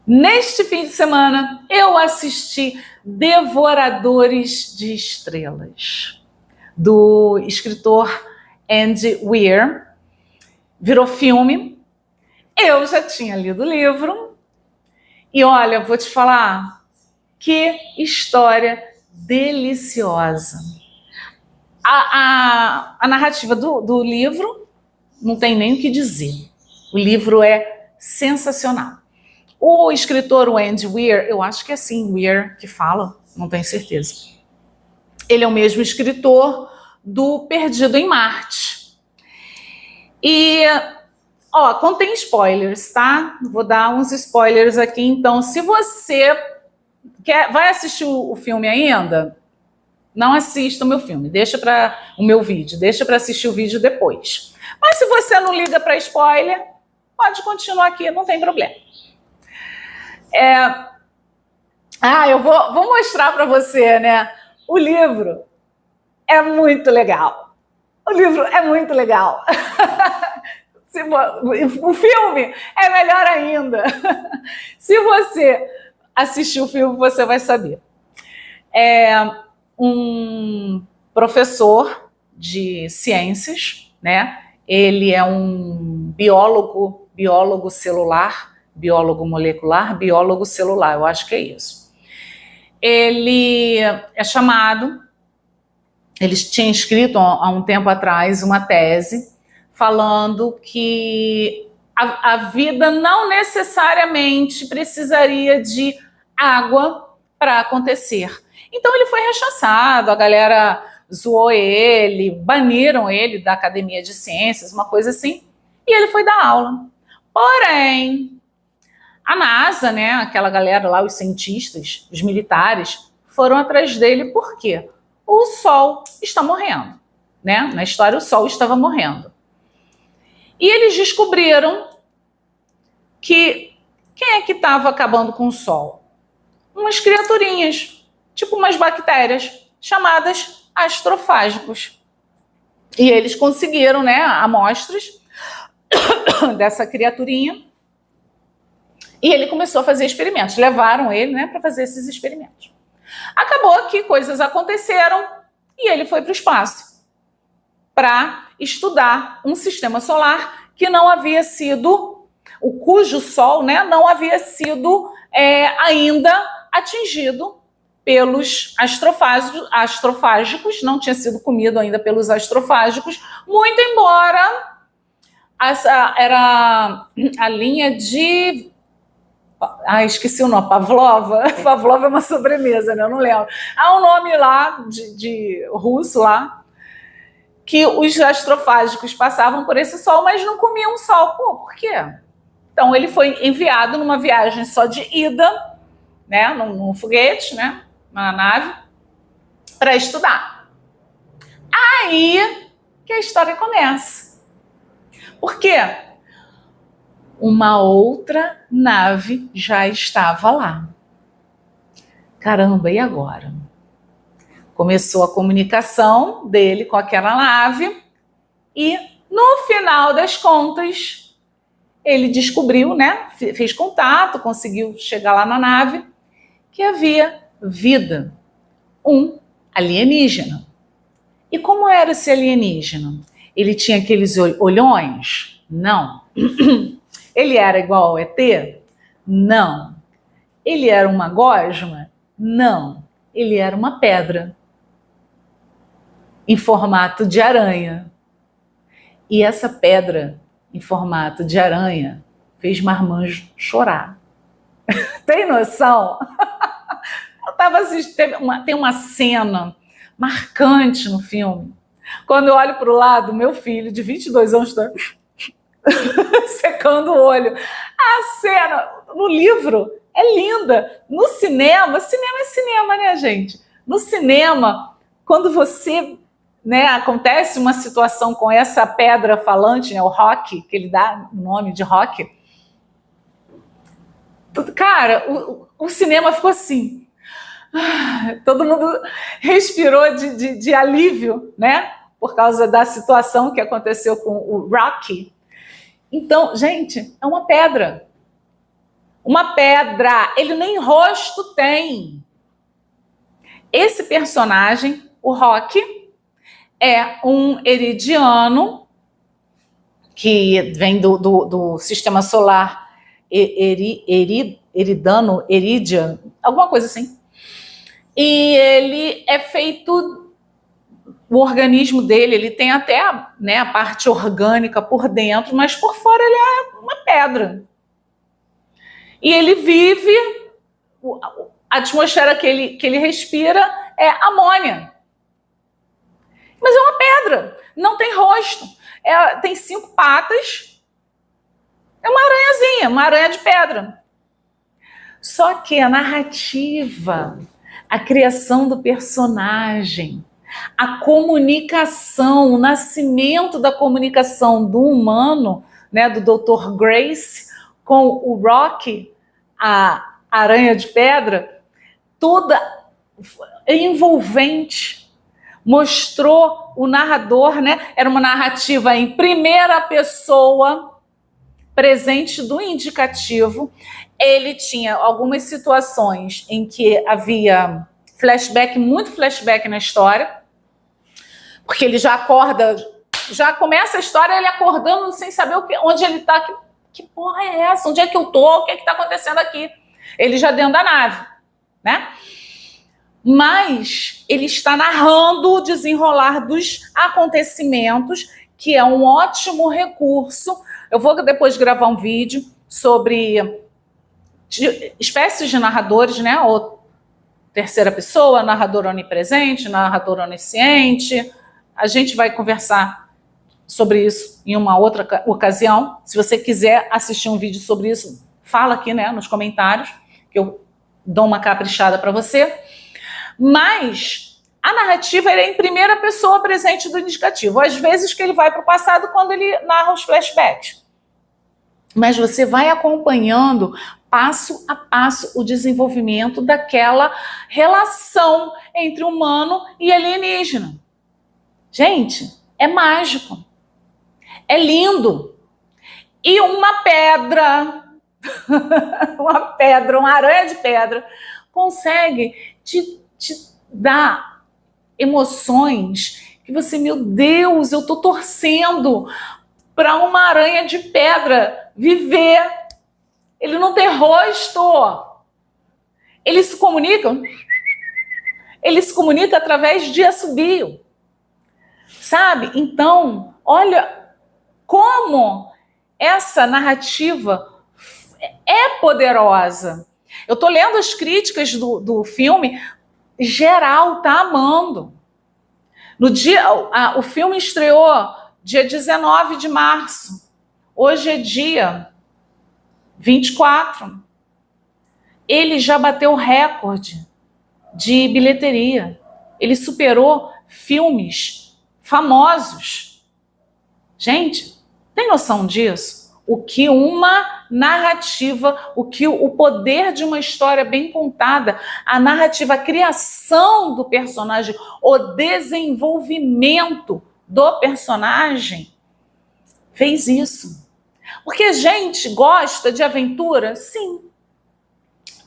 Neste fim de semana, eu assisti Devoradores de Estrelas, do escritor Andy Weir. Virou filme. Eu já tinha lido o livro. E olha, vou te falar, que história deliciosa. A narrativa do livro não tem nem o que dizer. O livro é sensacional. O escritor, o Andy Weir, eu acho que é assim, Weir que fala, não tenho certeza. Ele é o mesmo escritor do Perdido em Marte. E, contém spoilers, tá? Vou dar uns spoilers aqui. Então, se você vai assistir o filme ainda, não assista o meu filme, deixa para o meu vídeo, deixa para assistir o vídeo depois. Mas se você não liga para spoiler, pode continuar aqui, não tem problema. Eu vou mostrar para você, né? O livro é muito legal. O livro é muito legal. O filme é melhor ainda. Se você assistir o filme, você vai saber. Um professor de ciências, né? Ele é um biólogo celular, biólogo molecular, biólogo celular, eu acho que é isso. Ele é chamado, ele tinha escrito há um tempo atrás uma tese falando que a vida não necessariamente precisaria de água para acontecer. Então ele foi rechaçado, a galera zoou ele, baniram ele da Academia de Ciências, uma coisa assim, e ele foi dar aula. Porém, a NASA, né, aquela galera lá, os cientistas, os militares, foram atrás dele por quê? O Sol está morrendo, né? Na história, o Sol estava morrendo. E eles descobriram que quem é que estava acabando com o Sol? Umas criaturinhas, tipo umas bactérias, chamadas astrofágicos. E eles conseguiram, né, amostras dessa criaturinha. E ele começou a fazer experimentos. Levaram ele, né, para fazer esses experimentos. Acabou que coisas aconteceram e ele foi para o espaço para estudar um sistema solar que não havia sido, cujo Sol, né, não havia sido ainda atingido pelos astrofágicos, não tinha sido comido ainda pelos astrofágicos, muito embora era a linha de... esqueci o nome, Pavlova. Pavlova é uma sobremesa, né? Eu não lembro. Há um nome lá, de russo lá, que os astrofágicos passavam por esse Sol, mas não comiam Sol. Pô, por quê? Então ele foi enviado numa viagem só de ida, né? Num foguete, né? Uma nave, para estudar. Aí que a história começa. Por quê? Uma outra nave já estava lá. Caramba, e agora? Começou a comunicação dele com aquela nave e, no final das contas, ele descobriu, né? Fez contato, conseguiu chegar lá na nave, que havia vida, um alienígena. E como era esse alienígena? Ele tinha aqueles olhões? Não. Ele era igual ao ET? Não. Ele era uma gosma? Não. Ele era uma pedra em formato de aranha. E essa pedra em formato de aranha fez Marmanjo chorar. Tem noção? Eu tava assistindo, tem uma cena marcante no filme. Quando eu olho para o lado, meu filho de 22 anos está secando o olho. A cena no livro é linda. No cinema é cinema, né, gente? No cinema, quando você, né, acontece uma situação com essa pedra falante, né, o Rock, que ele dá o nome de Rock, cara, o cinema ficou assim. Todo mundo respirou de alívio, né? Por causa da situação que aconteceu com o Rocky. Então, gente, é uma pedra. Uma pedra, ele nem rosto tem. Esse personagem, o Rock, é um eridiano que vem do sistema solar eridano, Iridian, alguma coisa assim. E ele é feito, o organismo dele, ele tem até a parte orgânica por dentro, mas por fora ele é uma pedra. E ele vive, a atmosfera que ele respira é amônia. Mas é uma pedra, não tem rosto, tem 5 patas, é uma aranhazinha, uma aranha de pedra. Só que a narrativa, a criação do personagem, a comunicação, o nascimento da comunicação do humano, né, do Dr. Grace com o Rock, a aranha de pedra, toda envolvente. Mostrou o narrador, né? Era uma narrativa em primeira pessoa, presente do indicativo. Ele tinha algumas situações em que havia flashback, muito flashback na história, porque ele já acorda, já começa a história ele acordando sem saber onde ele está. Que porra é essa? Onde é que eu tô? O que é que está acontecendo aqui? Ele já dentro da nave, né? Mas ele está narrando o desenrolar dos acontecimentos, que é um ótimo recurso. Eu vou depois gravar um vídeo sobre espécies de narradores, né? Ou terceira pessoa, narrador onipresente, narrador onisciente. A gente vai conversar sobre isso em uma outra ocasião. Se você quiser assistir um vídeo sobre isso, fala aqui, né, nos comentários, que eu dou uma caprichada para você. Mas a narrativa é em primeira pessoa presente do indicativo. Às vezes que ele vai para o passado quando ele narra os flashbacks. Mas você vai acompanhando passo a passo o desenvolvimento daquela relação entre humano e alienígena. Gente, é mágico. É lindo. E uma pedra, uma aranha de pedra, consegue te dar emoções que você, meu Deus, eu tô torcendo para uma aranha de pedra viver. Ele não tem rosto. Eles se comunicam através de assobio. Sabe? Então, olha como essa narrativa é poderosa. Eu tô lendo as críticas do filme, geral tá amando. No dia, o filme estreou dia 19 de março. Hoje é dia 24. Ele já bateu recorde de bilheteria. Ele superou filmes famosos. Gente, tem noção disso? O que uma narrativa, o poder de uma história bem contada, a narrativa, a criação do personagem, o desenvolvimento do personagem fez isso. Porque a gente gosta de aventura? Sim.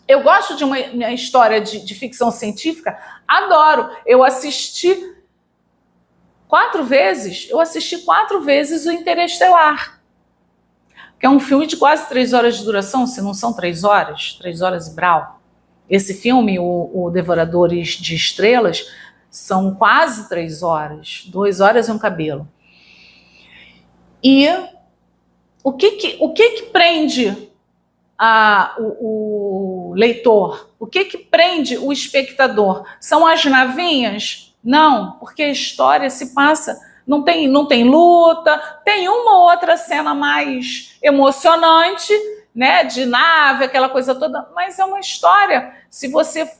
Eu gosto de uma história de ficção científica? Adoro. Eu assisti 4 vezes o Interestelar, que é um filme de quase 3 horas de duração, se não são 3 horas, 3 horas e brau. Esse filme, o Devoradores de Estrelas, são quase 3 horas, 2 horas e um cabelo. E o que prende o leitor? O que prende o espectador? São as navinhas? Não, porque a história se passa, não tem luta, tem uma ou outra cena mais emocionante, né, de nave, aquela coisa toda, mas é uma história, se você,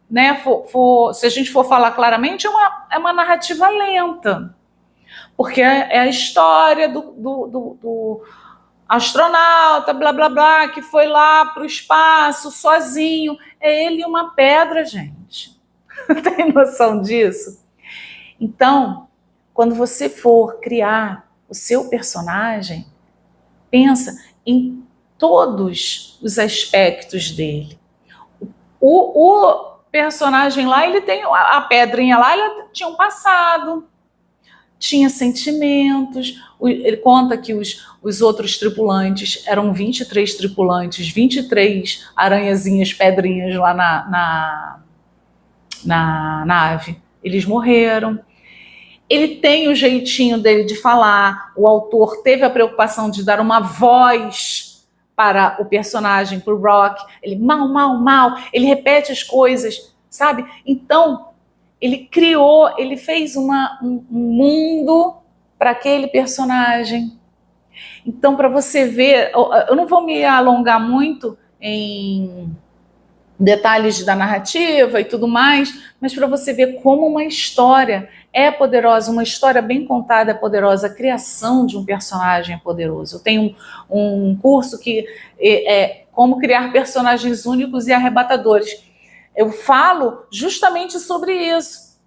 né, se a gente for falar claramente, é uma narrativa lenta, porque é a história do astronauta, blá, blá, blá, que foi lá para o espaço sozinho. É ele e uma pedra, gente. Tem noção disso? Então, quando você for criar o seu personagem, pensa em todos os aspectos dele. O personagem lá, ele tem a pedrinha lá, ele tinha um passado, tinha sentimentos. Ele conta que os outros tripulantes, eram 23 tripulantes, 23 aranhazinhas, pedrinhas lá na nave. Eles morreram. Ele tem o jeitinho dele de falar. O autor teve a preocupação de dar uma voz para o personagem, para o Rock. Ele mal, mal, mal. Ele repete as coisas, sabe? Então, ele criou, ele fez um mundo para aquele personagem. Então, para você ver, eu não vou me alongar muito em detalhes da narrativa e tudo mais, mas para você ver como uma história é poderosa, uma história bem contada é poderosa, a criação de um personagem é poderoso. Eu tenho um curso que é como criar personagens únicos e arrebatadores. Eu falo justamente sobre isso,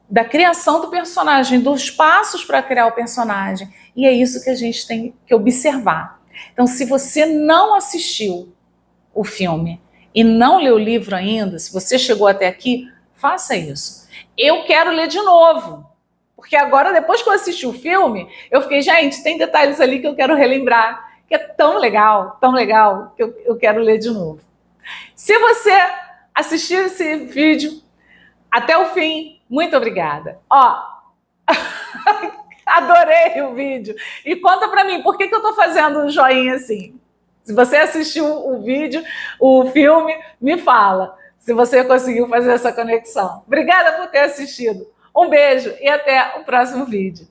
da criação do personagem, dos passos para criar o personagem, e é isso que a gente tem que observar. Então, se você não assistiu o filme e não leu o livro ainda, se você chegou até aqui, faça isso. Eu quero ler de novo, porque agora, depois que eu assisti o filme, eu fiquei, gente, tem detalhes ali que eu quero relembrar, que é tão legal, que eu quero ler de novo. Se você assistiu esse vídeo até o fim, muito obrigada. Ó, adorei o vídeo. E conta pra mim, por que eu tô fazendo um joinha assim? Se você assistiu o vídeo, o filme, me fala se você conseguiu fazer essa conexão. Obrigada por ter assistido. Um beijo e até o próximo vídeo.